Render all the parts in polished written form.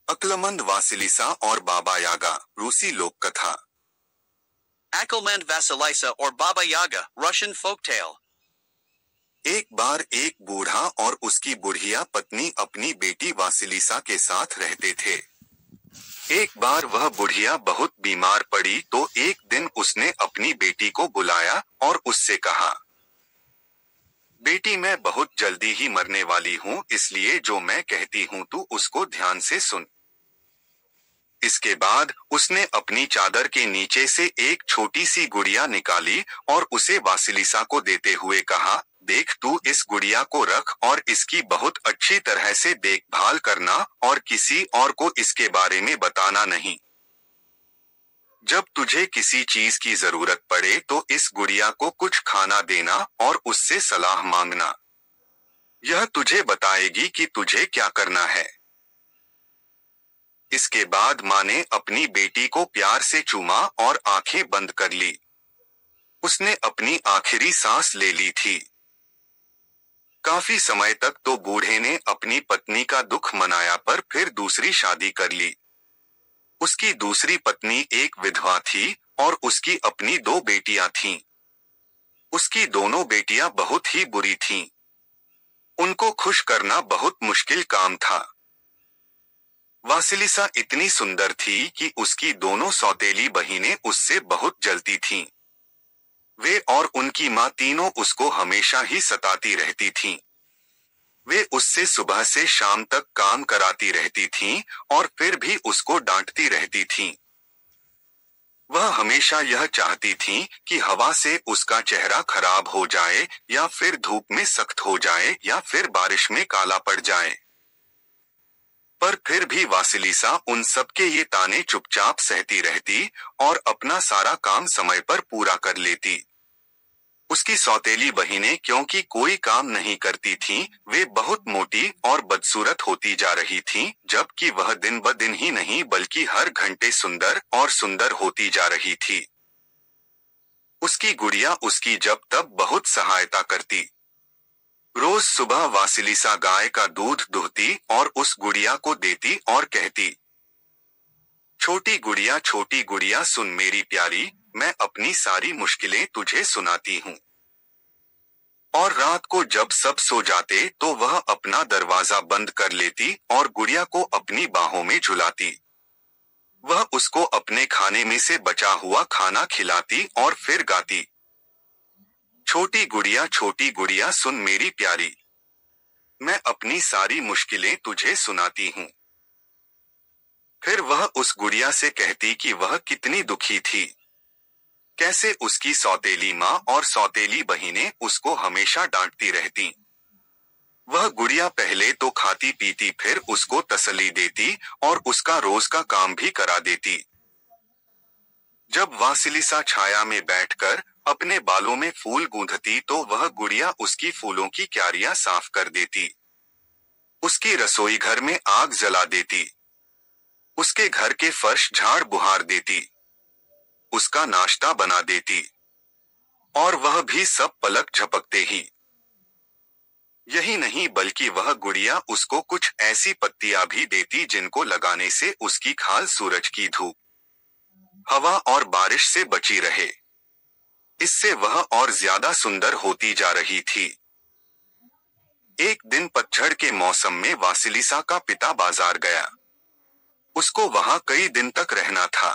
अक्लमंद Vasilisa और बाबा यागा, रूसी लोक कथा। Akelmand Vasilisa or Baba Yaga, Russian folktale. एक बार एक बूढ़ा और उसकी बुढ़िया पत्नी अपनी बेटी वासिलिसा के साथ रहते थे। एक बार वह बुढ़िया बहुत बीमार पड़ी तो एक दिन उसने अपनी बेटी को बुलाया और उससे कहा, बेटी मैं बहुत जल्दी ही मरने वाली हूँ, इसलिए जो मैं कहती हूँ तू उसको ध्यान से सुन। इसके बाद उसने अपनी चादर के नीचे से एक छोटी सी गुड़िया निकाली और उसे वासिलिसा को देते हुए कहा, देख तू इस गुड़िया को रख और इसकी बहुत अच्छी तरह से देखभाल करना और किसी और को इसके बारे में बताना नहीं। जब तुझे किसी चीज की जरूरत पड़े तो इस गुड़िया को कुछ खाना देना और उससे सलाह मांगना। यह तुझे बताएगी कि तुझे क्या करना है। इसके बाद माँ ने अपनी बेटी को प्यार से चूमा और आंखें बंद कर ली। उसने अपनी आखिरी सांस ले ली थी। काफी समय तक तो बूढ़े ने अपनी पत्नी का दुख मनाया पर फिर दूसरी शादी कर ली। उसकी दूसरी पत्नी एक विधवा थी और उसकी अपनी 2 बेटियां थीं। उसकी दोनों बेटियां बहुत ही बुरी थीं। उनको खुश करना बहुत मुश्किल काम था। वासिलिसा इतनी सुंदर थी कि उसकी दोनों सौतेली बहिनें उससे बहुत जलती थीं। वे और उनकी माँ तीनों उसको हमेशा ही सताती रहती थीं। वे उससे सुबह से शाम तक काम कराती रहती थीं और फिर भी उसको डांटती रहती थीं। वह हमेशा यह चाहती थीं कि हवा से उसका चेहरा खराब हो जाए या फिर धूप में सख्त हो जाए या फिर बारिश में काला पड़ जाए। पर फिर भी वासिलिसा उन सबके ये ताने चुपचाप सहती रहती और अपना सारा काम समय पर पूरा कर लेती। उसकी सौतेली बहिनें क्योंकि कोई काम नहीं करती थीं, वे बहुत मोटी और बदसूरत होती जा रही थीं, जबकि वह दिन ब दिन ही नहीं बल्कि हर घंटे सुंदर और सुंदर होती जा रही थी। उसकी गुड़िया उसकी जब तब बहुत सहायता करती। रोज सुबह वासिलिसा गाय का दूध दुहती और उस गुड़िया को देती और कहती, छोटी गुड़िया सुन मेरी प्यारी, मैं अपनी सारी मुश्किलें तुझे सुनाती हूँ। और रात को जब सब सो जाते तो वह अपना दरवाजा बंद कर लेती और गुड़िया को अपनी बाहों में झुलाती। वह उसको अपने खाने में से बचा हुआ खाना खिलाती और फिर गाती, छोटी गुड़िया सुन मेरी प्यारी, मैं अपनी सारी मुश्किलें तुझे सुनाती हूँ। फिर वह उस गुड़िया से कहती कि वह कितनी दुखी थी। कैसे उसकी सौतेली माँ और सौतेली बहिनें उसको हमेशा डांटती रहती। वह गुड़िया पहले तो खाती पीती फिर उसको तसल्ली देती और उसका रोज का काम भी करा देती। जब वासिलिसा छाया में बैठकर अपने बालों में फूल गूंथती तो वह गुड़िया उसकी फूलों की क्यारियां साफ कर देती। उसकी रसोई घर में आग जला देती। उसके घर के फर्श झाड़ बुहार देती। उसका नाश्ता बना देती। और वह भी सब पलक झपकते ही। यही नहीं बल्कि वह गुड़िया उसको कुछ ऐसी पत्तियां भी देती जिनको लगाने से उसकी खाल सूरज की धूप, हवा और बारिश से बची रहे। इससे वह और ज्यादा सुंदर होती जा रही थी। एक दिन पतझड़ के मौसम में वासिलिसा का पिता बाजार गया। उसको वहां कई दिन तक रहना था।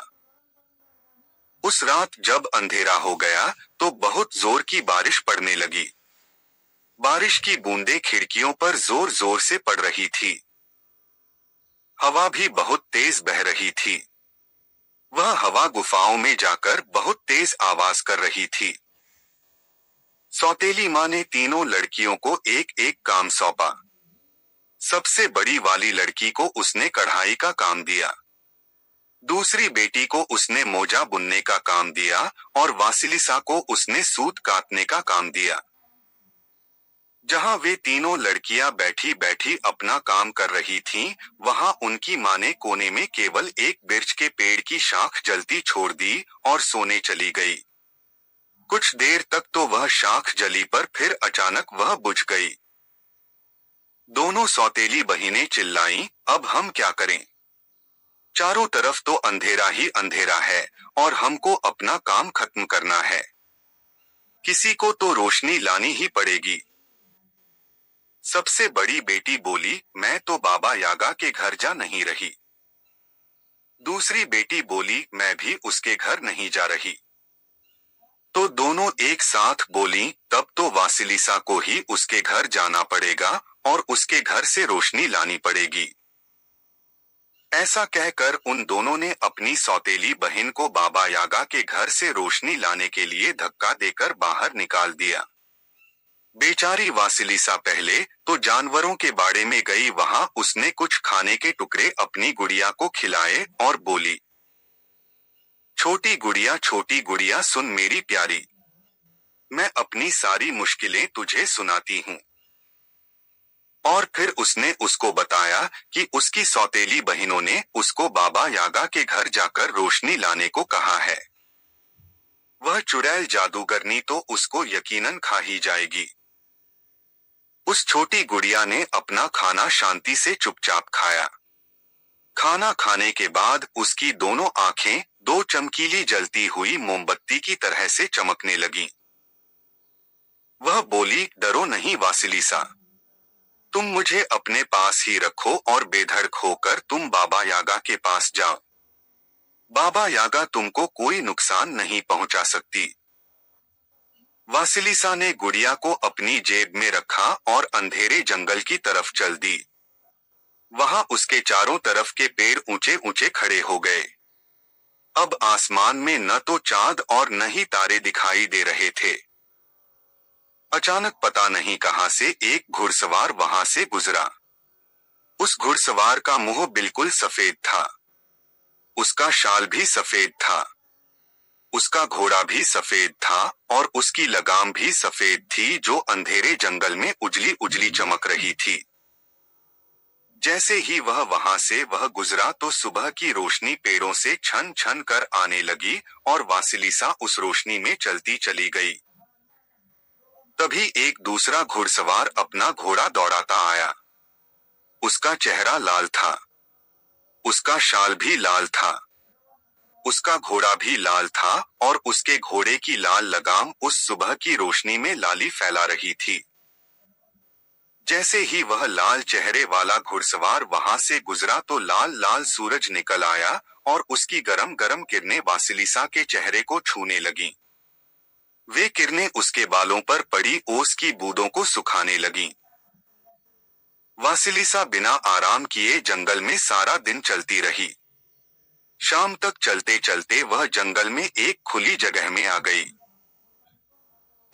उस रात जब अंधेरा हो गया तो बहुत जोर की बारिश पड़ने लगी। बारिश की बूंदें खिड़कियों पर जोर जोर से पड़ रही थी। हवा भी बहुत तेज बह रही थी। वह हवा गुफाओं में जाकर बहुत तेज आवाज कर रही थी। सौतेली माँ ने तीनों लड़कियों को एक एक काम सौंपा। सबसे बड़ी वाली लड़की को उसने कढ़ाई का काम दिया। दूसरी बेटी को उसने मोजा बुनने का काम दिया और वासिलिसा को उसने सूत काटने का काम दिया। जहां वे तीनों लड़कियां बैठी बैठी अपना काम कर रही थीं, वहां उनकी माँ ने कोने में केवल एक बिर्च के पेड़ की शाख जलती छोड़ दी और सोने चली गई। कुछ देर तक तो वह शाख जली पर फिर अचानक वह बुझ गई। दोनों सौतेली बहिनें चिल्लाईं, अब हम क्या करें? चारों तरफ तो अंधेरा ही अंधेरा है और हमको अपना काम खत्म करना है। किसी को तो रोशनी लानी ही पड़ेगी। सबसे बड़ी बेटी बोली, मैं तो बाबा यागा के घर जा नहीं रही। दूसरी बेटी बोली, मैं भी उसके घर नहीं जा रही। तो दोनों एक साथ बोली, तब तो वासिलिसा को ही उसके घर जाना पड़ेगा और उसके घर से रोशनी लानी पड़ेगी। ऐसा कहकर उन दोनों ने अपनी सौतेली बहन को बाबा यागा के घर से रोशनी लाने के लिए धक्का देकर बाहर निकाल दिया। बेचारी वासिलिसा पहले तो जानवरों के बाड़े में गई, वहां उसने कुछ खाने के टुकड़े अपनी गुड़िया को खिलाए और बोली, छोटी गुड़िया सुन मेरी प्यारी, मैं अपनी सारी मुश्किलें तुझे सुनाती हूँ। और फिर उसने उसको बताया कि उसकी सौतेली बहनों ने उसको बाबा यागा के घर जाकर रोशनी लाने को कहा है। वह चुड़ैल जादूगरनी तो उसको यकीनन खा ही जाएगी। उस छोटी गुड़िया ने अपना खाना शांति से चुपचाप खाया। खाना खाने के बाद उसकी दोनों आंखें दो चमकीली जलती हुई मोमबत्ती की तरह से चमकने लगीं। वह बोली, डरो नहीं वासिलिसा, तुम मुझे अपने पास ही रखो और बेधड़क होकर तुम बाबा यागा के पास जाओ। बाबा यागा तुमको कोई नुकसान नहीं पहुंचा सकती। वासिलिसा ने गुड़िया को अपनी जेब में रखा और अंधेरे जंगल की तरफ चल दी। वहां उसके चारों तरफ के पेड़ ऊंचे ऊंचे खड़े हो गए। अब आसमान में न तो चांद और न ही तारे दिखाई दे रहे थे। अचानक पता नहीं कहां से एक घुड़सवार वहां से गुजरा। उस घुड़सवार का मुंह बिल्कुल सफेद था। उसका शाल भी सफेद था। उसका घोड़ा भी सफेद था और उसकी लगाम भी सफेद थी जो अंधेरे जंगल में उजली उजली चमक रही थी। जैसे ही वह वहां से गुजरा तो सुबह की रोशनी पेड़ों से छन छन कर आने लगी और वासिलिसा उस रोशनी में चलती चली गई। तभी एक दूसरा घुड़सवार अपना घोड़ा दौड़ाता आया। उसका चेहरा लाल था। उसका शाल भी लाल था। उसका घोड़ा भी लाल था और उसके घोड़े की लाल लगाम उस सुबह की रोशनी में लाली फैला रही थी। जैसे ही वह लाल चेहरे वाला घुड़सवार वहां से गुजरा तो लाल लाल सूरज निकल आया और उसकी गरम गरम किरणें वासिलिसा के चेहरे को छूने लगीं। वे किरणें उसके बालों पर पड़ी ओस की बूंदों को सुखाने लगीं। वासिलिसा बिना आराम किए जंगल में सारा दिन चलती रही। शाम तक चलते चलते वह जंगल में एक खुली जगह में आ गई।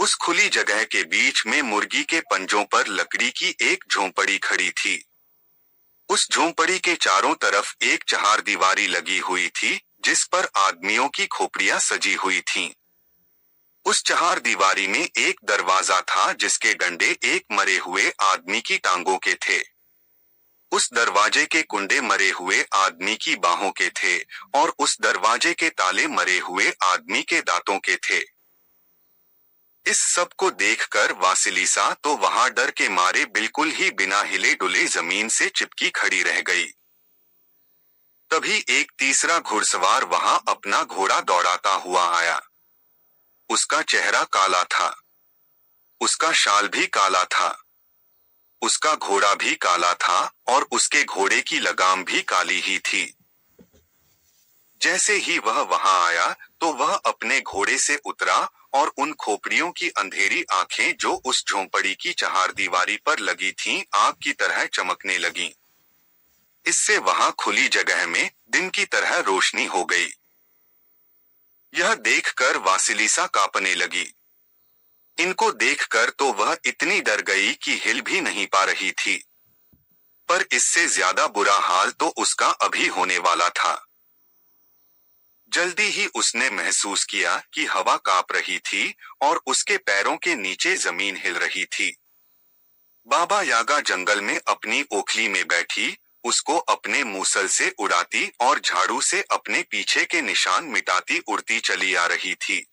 उस खुली जगह के बीच में मुर्गी के पंजों पर लकड़ी की एक झोंपड़ी खड़ी थी। उस झोंपड़ी के चारों तरफ एक चहारदीवारी लगी हुई थी जिस पर आदमियों की खोपड़ियां सजी हुई थीं। उस चहारदीवारी में एक दरवाजा था जिसके डंडे एक मरे हुए आदमी की टांगों के थे। उस दरवाजे के कुंडे मरे हुए आदमी की बाहों के थे और उस दरवाजे के ताले मरे हुए आदमी के दांतों के थे। इस सब को देखकर वासिलिसा तो वहां डर के मारे बिल्कुल ही बिना हिले डुले जमीन से चिपकी खड़ी रह गई। तभी एक तीसरा घुड़सवार वहां अपना घोड़ा दौड़ाता हुआ आया। उसका चेहरा काला था। उसका शाल भी काला था। उसका घोड़ा भी काला था और उसके घोड़े की लगाम भी काली ही थी। जैसे ही वह वहां आया तो वह अपने घोड़े से उतरा और उन खोपड़ियों की अंधेरी आंखें जो उस झोंपड़ी की चहारदीवारी पर लगी थीं आग की तरह चमकने लगीं। इससे वहां खुली जगह में दिन की तरह रोशनी हो गई। यह देखकर वासिलिसा कांपने लगी। इनको देखकर तो वह इतनी डर गई कि हिल भी नहीं पा रही थी। पर इससे ज्यादा बुरा हाल तो उसका अभी होने वाला था। जल्दी ही उसने महसूस किया कि हवा कांप रही थी और उसके पैरों के नीचे जमीन हिल रही थी। बाबा यागा जंगल में अपनी ओखली में बैठी उसको अपने मूसल से उड़ाती और झाड़ू से अपने पीछे के निशान मिटाती उड़ती चली आ रही थी।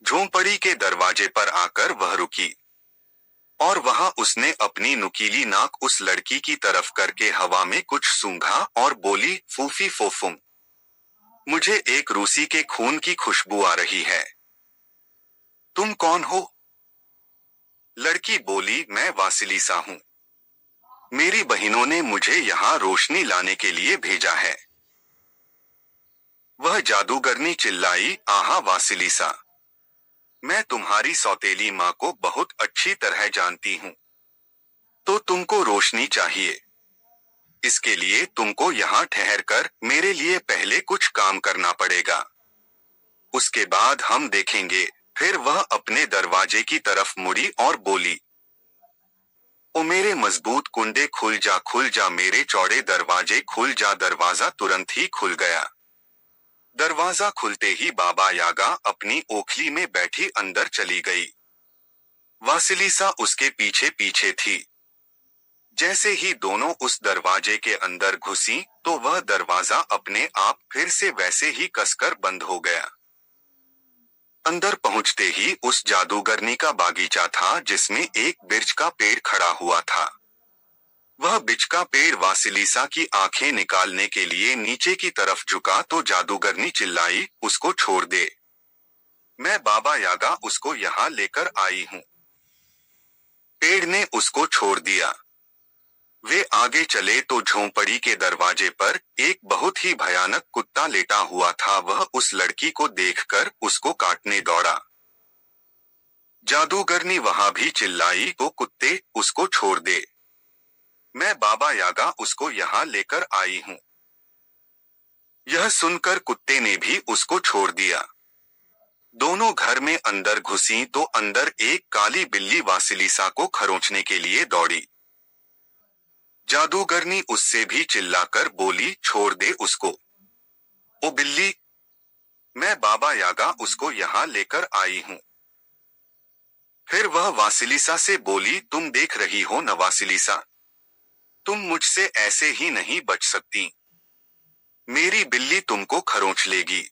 झोंपड़ी के दरवाजे पर आकर वह रुकी और वहां उसने अपनी नुकीली नाक उस लड़की की तरफ करके हवा में कुछ सूंघा और बोली, फूफी फोफुम, मुझे एक रूसी के खून की खुशबू आ रही है। तुम कौन हो? लड़की बोली, मैं वासिलिसा हूं। मेरी बहनों ने मुझे यहाँ रोशनी लाने के लिए भेजा है। वह जादूगरनी चिल्लाई, आहा वासिलिसा, मैं तुम्हारी सौतेली माँ को बहुत अच्छी तरह जानती हूँ। तो तुमको रोशनी चाहिए। इसके लिए तुमको यहाँ ठहरकर मेरे लिए पहले कुछ काम करना पड़ेगा। उसके बाद हम देखेंगे। फिर वह अपने दरवाजे की तरफ मुड़ी और बोली, ओ मेरे मजबूत कुंडे खुल जा, मेरे चौड़े दरवाजे खुल जा। दरवाजा तुरंत ही खुल गया। दरवाजा खुलते ही बाबा यागा अपनी ओखली में बैठी अंदर चली गई। वासिलिसा उसके पीछे पीछे थी। जैसे ही दोनों उस दरवाजे के अंदर घुसी तो वह दरवाजा अपने आप फिर से वैसे ही कसकर बंद हो गया। अंदर पहुंचते ही उस जादूगरनी का बागीचा था जिसमें एक बिर्च का पेड़ खड़ा हुआ था। वह बिर्च का पेड़ वासिलिसा की आंखें निकालने के लिए नीचे की तरफ झुका तो जादूगरनी चिल्लाई, उसको छोड़ दे। मैं बाबा यागा उसको यहाँ लेकर आई हूँ। पेड़ ने उसको छोड़ दिया। वे आगे चले तो झोंपड़ी के दरवाजे पर एक बहुत ही भयानक कुत्ता लेटा हुआ था। वह उस लड़की को देखकर उसको काटने दौड़ा। जादूगरनी वहां भी चिल्लाई, तो कुत्ते, उसको छोड़ दे। मैं बाबा यागा उसको यहाँ लेकर आई हूँ। यह सुनकर कुत्ते ने भी उसको छोड़ दिया। दोनों घर में अंदर घुसी तो अंदर एक काली बिल्ली वासिलिसा को खरोंचने के लिए दौड़ी। जादूगरनी उससे भी चिल्लाकर बोली, छोड़ दे उसको। ओ बिल्ली, मैं बाबा यागा उसको यहाँ लेकर आई हूँ। फिर वह वासिलिसा से बोली, तुम देख रही हो न वासिलिसा, तुम मुझसे ऐसे ही नहीं बच सकती। मेरी बिल्ली तुमको खरोंच लेगी।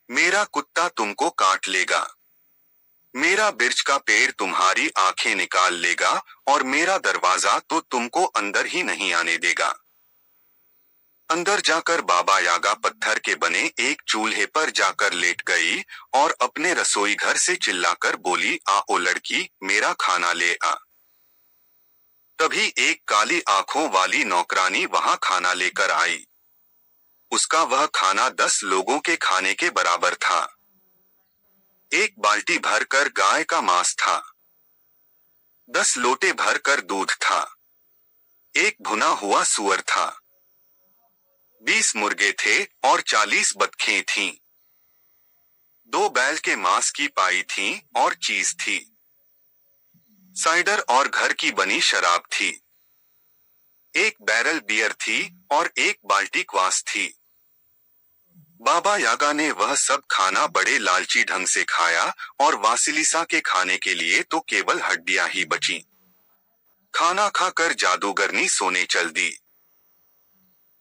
मेरा कुत्ता तुमको काट लेगा। मेरा बिर्च का पेड़ तुम्हारी आंखें निकाल लेगा और मेरा दरवाजा तो तुमको अंदर ही नहीं आने देगा। अंदर जाकर बाबा यागा पत्थर के बने एक चूल्हे पर जाकर लेट गई और अपने रसोई घर से चिल्लाकर बोली, आ ओ लड़की, मेरा खाना ले आ। तभी एक काली आंखों वाली नौकरानी वहां खाना लेकर आई। उसका वह खाना 10 लोगों के खाने के बराबर था। एक बाल्टी भरकर गाय का मांस था। 10 लोटे भरकर दूध था। एक भुना हुआ सुअर था। 20 मुर्गे थे और 40 बतखें थीं। 2 बैल के मांस की पाई थी और चीज थी। साइडर और घर की बनी शराब थी। एक बैरल बियर थी और एक बाल्टी क्वास थी। बाबा यागा ने वह सब खाना बड़े लालची ढंग से खाया और वासिलिसा के खाने के लिए तो केवल हड्डियां ही बची। खाना खाकर जादूगरनी सोने चल दी।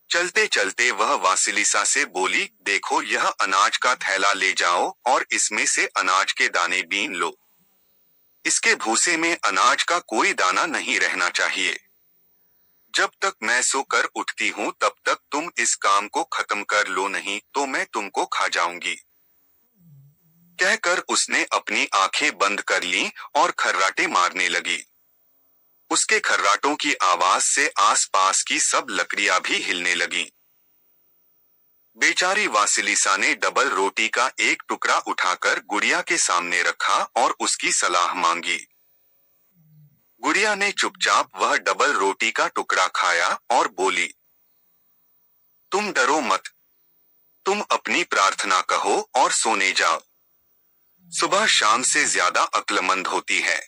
चलते चलते वह वासिलिसा से बोली, देखो यह अनाज का थैला ले जाओ और इसमें से अनाज के दाने बीन लो। इसके भूसे में अनाज का कोई दाना नहीं रहना चाहिए। जब तक मैं सोकर उठती हूँ तब तक तुम इस काम को खत्म कर लो, नहीं तो मैं तुमको खा जाऊंगी। कहकर उसने अपनी आंखें बंद कर लीं और खर्राटे मारने लगी। उसके खर्राटों की आवाज से आसपास की सब लकड़ियां भी हिलने लगीं। बेचारी वासिलिसा ने डबल रोटी का एक टुकड़ा उठाकर गुड़िया के सामने रखा और उसकी सलाह मांगी। गुड़िया ने चुपचाप वह डबल रोटी का टुकड़ा खाया और बोली, तुम डरो मत। तुम अपनी प्रार्थना कहो और सोने जाओ। सुबह शाम से ज्यादा अक्लमंद होती है।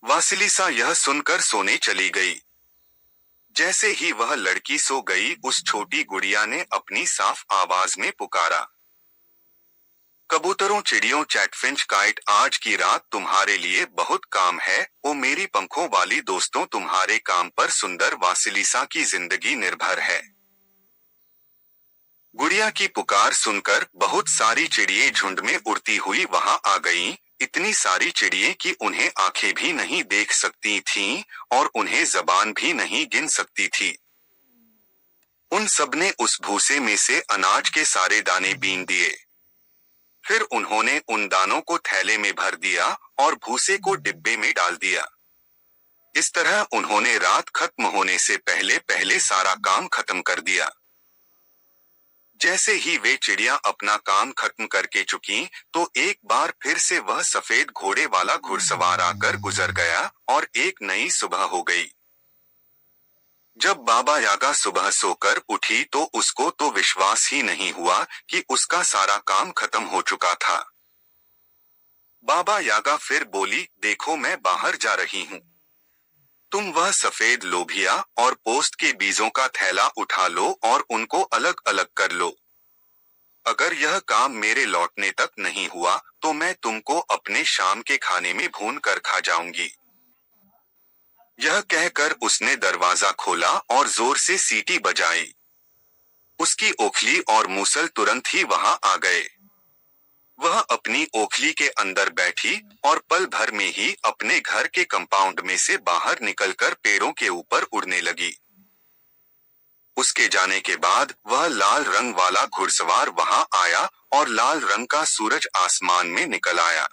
वासिलिसा यह सुनकर सोने चली गई। जैसे ही वह लड़की सो गई, उस छोटी गुड़िया ने अपनी साफ आवाज में पुकारा, कबूतरों, चिड़ियों, चैटफिंच, काइट, आज की रात तुम्हारे लिए बहुत काम है। ओ मेरी पंखों वाली दोस्तों, तुम्हारे काम पर सुंदर वासिलिसा की जिंदगी निर्भर है। गुड़िया की पुकार सुनकर बहुत सारी चिड़िये झुंड में उड़ती हुई वहां आ गईं। इतनी सारी चिड़िये कि उन्हें आंखें भी नहीं देख सकती थीं और उन्हें जबान भी नहीं गिन सकती थी। उन सबने उस भूसे में से अनाज के सारे दाने बीन दिए। फिर उन्होंने उन दानों को थैले में भर दिया और भूसे को डिब्बे में डाल दिया। इस तरह उन्होंने रात खत्म होने से पहले पहले सारा काम खत्म कर दिया। जैसे ही वे चिड़िया अपना काम खत्म करके चुकीं, तो एक बार फिर से वह सफेद घोड़े वाला घुड़सवार आकर गुजर गया और एक नई सुबह हो गई। जब बाबा यागा सुबह सोकर उठी तो उसको तो विश्वास ही नहीं हुआ कि उसका सारा काम खत्म हो चुका था। बाबा यागा फिर बोली, देखो मैं बाहर जा रही हूँ। तुम वह सफेद लोबिया और पोस्त के बीजों का थैला उठा लो और उनको अलग अलग कर लो। अगर यह काम मेरे लौटने तक नहीं हुआ तो मैं तुमको अपने शाम के खाने में भून कर खा जाऊंगी। यह कहकर उसने दरवाजा खोला और जोर से सीटी बजाई। उसकी ओखली और मूसल तुरंत ही वहां आ गए। वह अपनी ओखली के अंदर बैठी और पल भर में ही अपने घर के कंपाउंड में से बाहर निकलकर पेड़ों के ऊपर उड़ने लगी। उसके जाने के बाद वह लाल रंग वाला घुड़सवार वहां आया और लाल रंग का सूरज आसमान में निकल आया।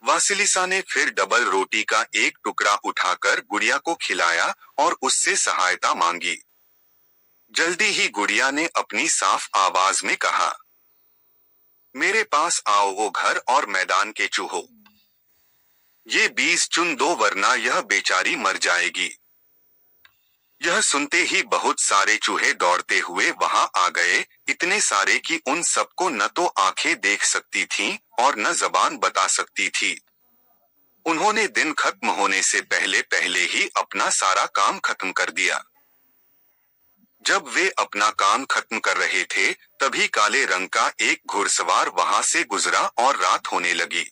वासिलिसा ने फिर डबल रोटी का एक टुकड़ा उठाकर गुड़िया को खिलाया और उससे सहायता मांगी। जल्दी ही गुड़िया ने अपनी साफ आवाज में कहा, मेरे पास आओ वो घर और मैदान के चूहों। ये बीज चुन दो वरना यह बेचारी मर जाएगी। यह सुनते ही बहुत सारे चूहे दौड़ते हुए वहां आ गए, इतने सारे कि उन सबको न तो आंखें देख सकती थीं और न जबान बता सकती थी। उन्होंने दिन खत्म होने से पहले पहले ही अपना सारा काम खत्म कर दिया। जब वे अपना काम खत्म कर रहे थे तभी काले रंग का एक घुड़सवार वहां से गुजरा और रात होने लगी।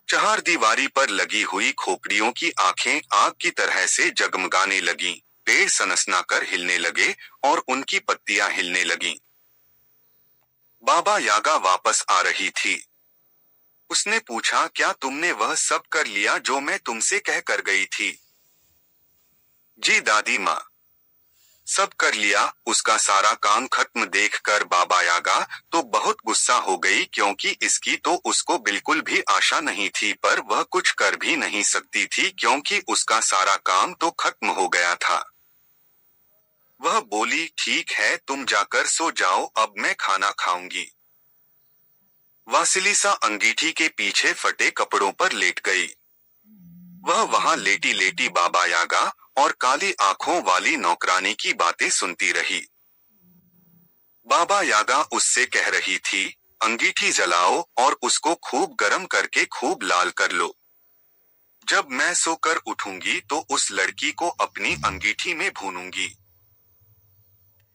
चार दीवारी पर लगी हुई खोपड़ियों की आंखें आग की तरह से जगमगाने लगीं, पेड़ सनसना कर हिलने लगे और उनकी पत्तियां हिलने लगीं। बाबा यागा वापस आ रही थी। उसने पूछा, क्या तुमने वह सब कर लिया जो मैं तुमसे कह कर गई थी? जी दादी माँ, सब कर लिया। उसका सारा काम खत्म देखकर बाबा यागा तो बहुत गुस्सा हो गई, क्योंकि इसकी तो उसको बिल्कुल भी आशा नहीं थी, पर वह कुछ कर भी नहीं सकती थी क्योंकि उसका सारा काम तो खत्म हो गया था। वह बोली, ठीक है तुम जाकर सो जाओ, अब मैं खाना खाऊंगी। वासिलिसा अंगीठी के पीछे फटे कपड़ों पर लेट गई। वह वहां लेटी लेटी बाबा यागा और काली आंखों वाली नौकरानी की बातें सुनती रही। बाबा यागा उससे कह रही थी, अंगीठी जलाओ और उसको खूब गर्म करके खूब लाल कर लो। जब मैं सोकर उठूंगी तो उस लड़की को अपनी अंगीठी में भूनूंगी।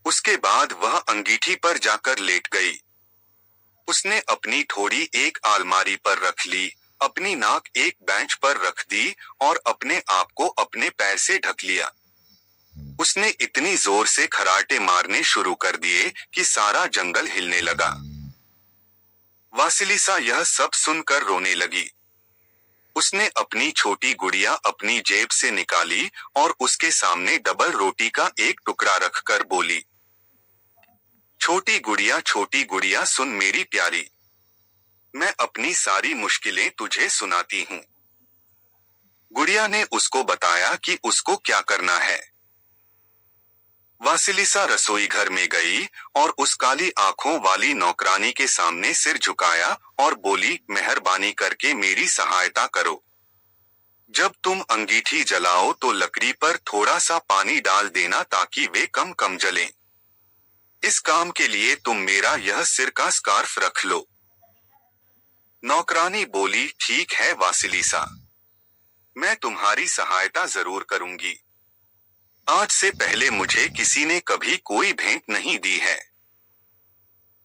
उसके बाद वह अंगीठी पर जाकर लेट गई। उसने अपनी ठोड़ी एक अलमारी पर रख ली, अपनी नाक एक बेंच पर रख दी और अपने आप को अपने पैर से ढक लिया। उसने इतनी जोर से खराटे मारने शुरू कर दिए कि सारा जंगल हिलने लगा। वासिलिसा यह सब सुनकर रोने लगी। उसने अपनी छोटी गुड़िया अपनी जेब से निकाली और उसके सामने डबल रोटी का एक टुकड़ा रखकर बोली, छोटी गुड़िया सुन मेरी प्यारी, मैं अपनी सारी मुश्किलें तुझे सुनाती हूँ। गुड़िया ने उसको बताया कि उसको क्या करना है। वासिलिसा रसोई घर में गई और उस काली आंखों वाली नौकरानी के सामने सिर झुकाया और बोली, मेहरबानी करके मेरी सहायता करो। जब तुम अंगीठी जलाओ तो लकड़ी पर थोड़ा सा पानी डाल देना ताकि वे कम कम जलें। इस काम के लिए तुम मेरा यह सिर का स्कार्फ रख लो। नौकरानी बोली, ठीक है वासिलिसा, मैं तुम्हारी सहायता जरूर करूंगी। आज से पहले मुझे किसी ने कभी कोई भेंट नहीं दी है।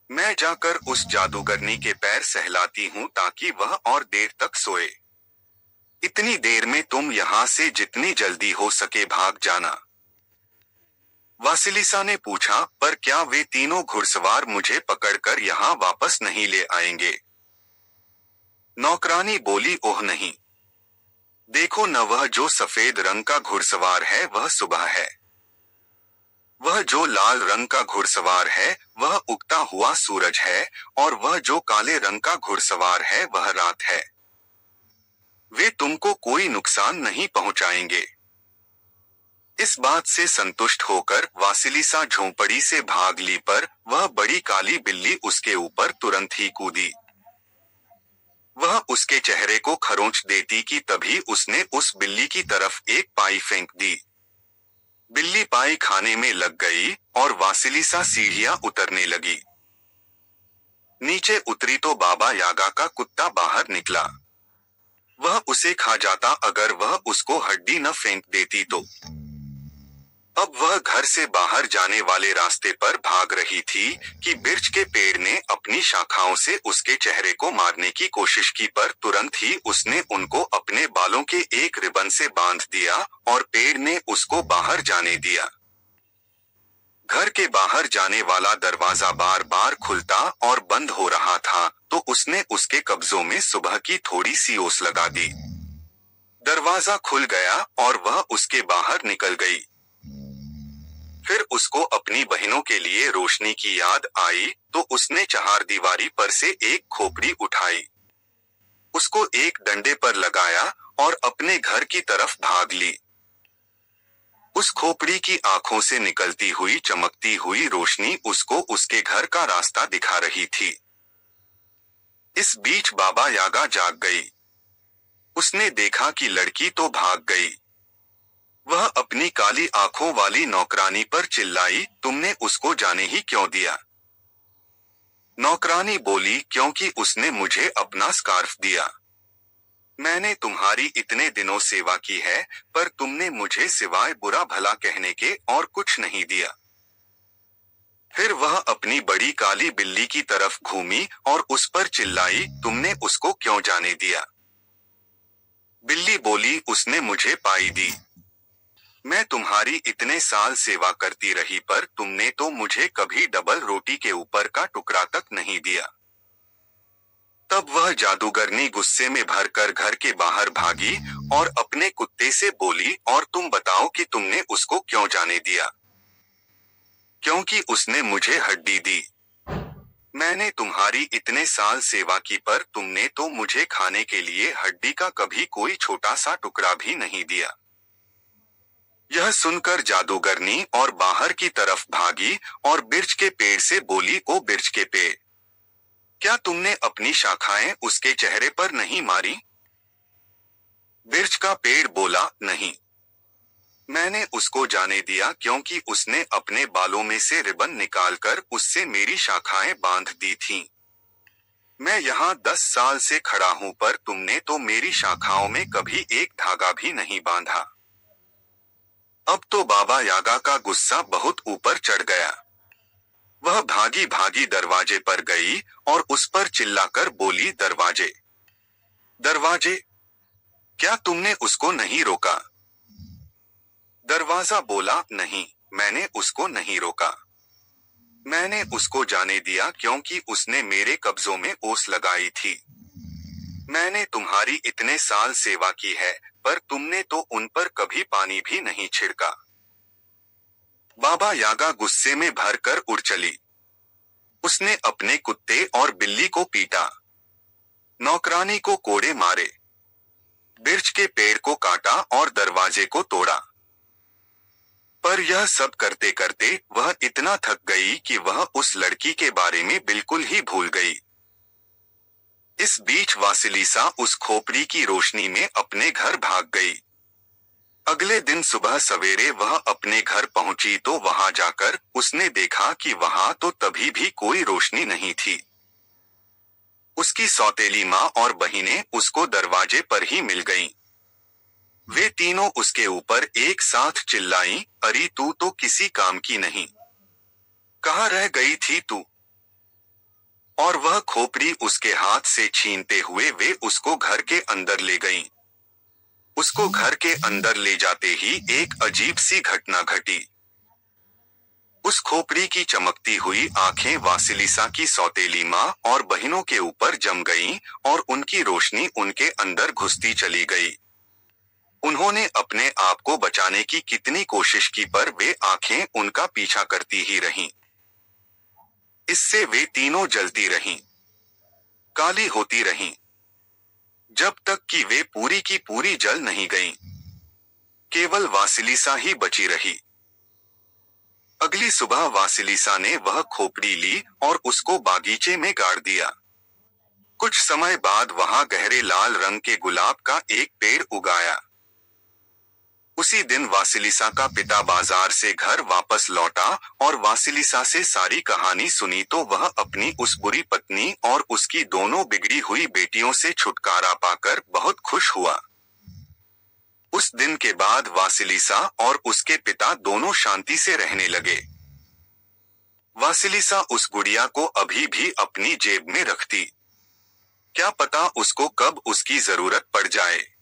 मैं जाकर उस जादूगरनी के पैर सहलाती हूँ ताकि वह और देर तक सोए। इतनी देर में तुम यहाँ से जितनी जल्दी हो सके भाग जाना। वासिलिसा ने पूछा, पर क्या वे तीनों घुड़सवार मुझे पकड़कर यहाँ वापस नहीं ले आएंगे? नौकरानी बोली, ओह नहीं, देखो न, वह जो सफेद रंग का घुड़सवार है वह सुबह है, वह जो लाल रंग का घुड़सवार है वह उगता हुआ सूरज है, और वह जो काले रंग का घुड़सवार है वह रात है। वे तुमको कोई नुकसान नहीं पहुंचाएंगे। इस बात से संतुष्ट होकर वासिलिसा झोंपड़ी से भाग ली, पर वह बड़ी काली बिल्ली उसके ऊपर तुरंत ही कूदी। वह उसके चेहरे को खरोंच देती कि तभी उसने उस बिल्ली की तरफ एक पाई फेंक दी। बिल्ली पाई खाने में लग गई और वासिलिसा सीढ़ियां उतरने लगी। नीचे उतरी तो बाबा यागा का कुत्ता बाहर निकला। वह उसे खा जाता अगर वह उसको हड्डी न फेंक देती तो। अब वह घर से बाहर जाने वाले रास्ते पर भाग रही थी कि बिर्च के पेड़ ने अपनी शाखाओं से उसके चेहरे को मारने की कोशिश की, पर तुरंत ही उसने उनको अपने बालों के एक रिबन से बांध दिया और पेड़ ने उसको बाहर जाने दिया। घर के बाहर जाने वाला दरवाजा बार बार खुलता और बंद हो रहा था, तो उसने उसके कब्जों में सुबह की थोड़ी सी ओस लगा दी। दरवाजा खुल गया और वह उसके बाहर निकल गई। फिर उसको अपनी बहनों के लिए रोशनी की याद आई, तो उसने चहारदीवारी पर से एक खोपड़ी उठाई, उसको एक डंडे पर लगाया और अपने घर की तरफ भाग ली। उस खोपड़ी की आंखों से निकलती हुई चमकती हुई रोशनी उसको उसके घर का रास्ता दिखा रही थी। इस बीच बाबा यागा जाग गई। उसने देखा कि लड़की तो भाग गई। वह अपनी काली आंखों वाली नौकरानी पर चिल्लाई, तुमने उसको जाने ही क्यों दिया? नौकरानी बोली, क्योंकि उसने मुझे अपना स्कार्फ दिया। मैंने तुम्हारी इतने दिनों सेवा की है, पर तुमने मुझे सिवाय बुरा भला कहने के और कुछ नहीं दिया। फिर वह अपनी बड़ी काली बिल्ली की तरफ घूमी और उस पर चिल्लाई, तुमने उसको क्यों जाने दिया? बिल्ली बोली, उसने मुझे पाई दी। मैं तुम्हारी इतने साल सेवा करती रही, पर तुमने तो मुझे कभी डबल रोटी के ऊपर का टुकड़ा तक नहीं दिया। तब वह जादूगरनी गुस्से में भरकर घर के बाहर भागी और अपने कुत्ते से बोली, और तुम बताओ कि तुमने उसको क्यों जाने दिया? क्योंकि उसने मुझे हड्डी दी। मैंने तुम्हारी इतने साल सेवा की, पर तुमने तो मुझे खाने के लिए हड्डी का कभी कोई छोटा सा टुकड़ा भी नहीं दिया। यह सुनकर जादूगरनी और बाहर की तरफ भागी और बिर्च के पेड़ से बोली, ओ बिर्च के पेड़, क्या तुमने अपनी शाखाएं उसके चेहरे पर नहीं मारी? बिर्च का पेड़ बोला, नहीं, मैंने उसको जाने दिया क्योंकि उसने अपने बालों में से रिबन निकालकर उससे मेरी शाखाएं बांध दी थीं। मैं यहाँ 10 साल से खड़ा हूँ, पर तुमने तो मेरी शाखाओं में कभी एक धागा भी नहीं बांधा। अब तो बाबा यागा का गुस्सा बहुत ऊपर चढ़ गया। वह भागी भागी दरवाजे पर गई और उस पर चिल्लाकर बोली, दरवाजे, दरवाजे, क्या तुमने उसको नहीं रोका? दरवाजा बोला, नहीं, मैंने उसको नहीं रोका। मैंने उसको जाने दिया क्योंकि उसने मेरे कब्जों में ओस लगाई थी। मैंने तुम्हारी इतने साल सेवा की है, पर तुमने तो उन पर कभी पानी भी नहीं छिड़का। बाबा यागा गुस्से में भरकर उड़ चली। उसने अपने कुत्ते और बिल्ली को पीटा, नौकरानी को कोड़े मारे, बिर्च के पेड़ को काटा और दरवाजे को तोड़ा। पर यह सब करते करते वह इतना थक गई कि वह उस लड़की के बारे में बिल्कुल ही भूल गई। इस बीच वासिलिसा उस खोपड़ी की रोशनी में अपने घर भाग गई। अगले दिन सुबह सवेरे वह अपने घर पहुंची तो वहां जाकर उसने देखा कि वहां तो तभी भी कोई रोशनी नहीं थी। उसकी सौतेली माँ और बहिनें उसको दरवाजे पर ही मिल गईं। वे तीनों उसके ऊपर एक साथ चिल्लाईं, अरे तू तो किसी काम की नहीं, कहाँ रह गई थी तू? और वह खोपड़ी उसके हाथ से छीनते हुए वे उसको घर के अंदर ले गईं। उसको घर के अंदर ले जाते ही एक अजीब सी घटना घटी। उस खोपड़ी की चमकती हुई आंखें वासिलिसा की सौतेली माँ और बहनों के ऊपर जम गईं और उनकी रोशनी उनके अंदर घुसती चली गई। उन्होंने अपने आप को बचाने की कितनी कोशिश की पर वे आंखें उनका पीछा करती ही रहीं। इससे वे तीनों जलती रहीं, काली होती रहीं, जब तक कि वे पूरी की पूरी जल नहीं गईं। केवल वासिलिसा ही बची रही। अगली सुबह वासिलिसा ने वह खोपड़ी ली और उसको बागीचे में गाड़ दिया। कुछ समय बाद वहां गहरे लाल रंग के गुलाब का एक पेड़ उगाया। उसी दिन वासिलिसा का पिता बाजार से घर वापस लौटा और वासिलिसा से सारी कहानी सुनी तो वह अपनी उस बुरी पत्नी और उसकी दोनों बिगड़ी हुई बेटियों से छुटकारा पाकर बहुत खुश हुआ। उस दिन के बाद वासिलिसा और उसके पिता दोनों शांति से रहने लगे। वासिलिसा उस गुड़िया को अभी भी अपनी जेब में रखती। क्या पता उसको कब उसकी जरूरत पड़ जाए।